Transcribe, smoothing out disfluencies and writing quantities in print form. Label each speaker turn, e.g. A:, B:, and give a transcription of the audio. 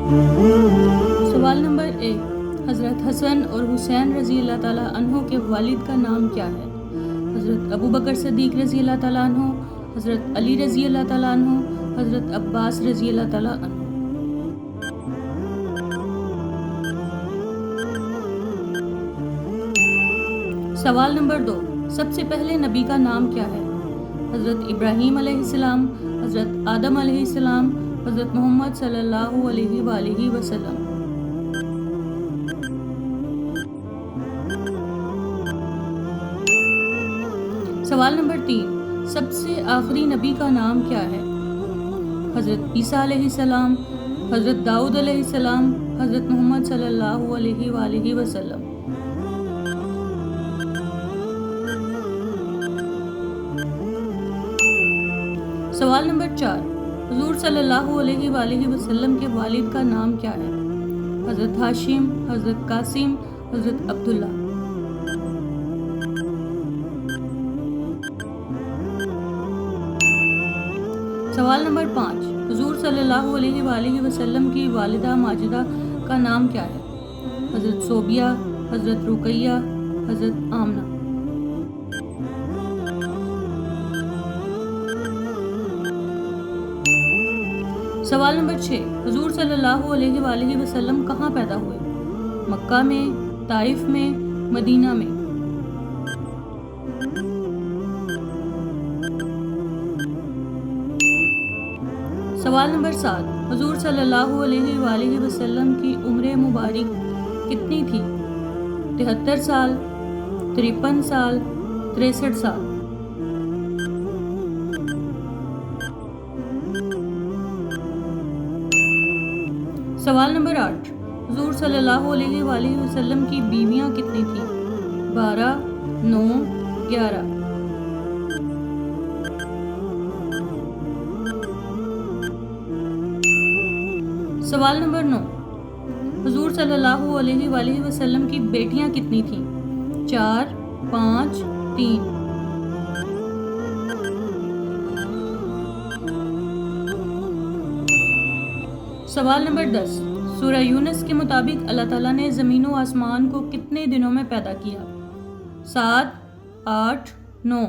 A: سوال نمبر 1، حضرت حسن اور حسین رضی اللہ تعالیٰ عنہ کے والد کا نام کیا ہے؟ حضرت ابو بکر صدیق رضی اللہ تعالیٰ عنہ، حضرت علی رضی اللہ تعالیٰ عنہ، حضرت عباس رضی اللہ تعالیٰ عنہ۔ سوال نمبر 2، سب سے پہلے نبی کا نام کیا ہے؟ حضرت ابراہیم علیہ السلام، حضرت آدم علیہ السلام، حضرت محمد صلی اللہ علیہ وآلہ وسلم۔ سوال نمبر 3، سب سے آخری نبی کا نام کیا ہے؟ حضرت عیسیٰ علیہ السلام، حضرت داؤد علیہ السلام، حضرت محمد صلی اللہ علیہ وآلہ وسلم۔ سوال نمبر 4، حضور صلی اللہ علیہ وآلہ وسلم کے والد کا نام کیا ہے؟ حضرت ہاشم، حضرت قاسم، حضرت عبداللہ۔ سوال نمبر 5، حضور صلی اللہ علیہ وآلہ وسلم کی والدہ ماجدہ کا نام کیا ہے؟ حضرت صوبیہ، حضرت رقیہ، حضرت آمنہ۔ سوال نمبر 6، حضور صلی اللہ علیہ وآلہ وسلم کہاں پیدا ہوئے؟ مکہ میں، طائف میں، مدینہ میں۔ سوال نمبر 7، حضور صلی اللہ علیہ وآلہ وسلم کی عمر مبارک کتنی تھی؟ 73 سال، 53 سال، 63 سال۔ سوال نمبر 8، حضور صلی اللہ علیہ وآلہ وسلم کی بیویاں کتنی تھیں؟ 12، 9، 11۔ سوال نمبر 9، حضور صلی اللہ علیہ وآلہ وسلم کی بیٹیاں کتنی تھیں؟ 4، 5، 3۔ سوال نمبر 10، سورہ یونس کے مطابق اللہ تعالیٰ نے زمین و آسمان کو کتنے دنوں میں پیدا کیا؟ 7، 8، 9۔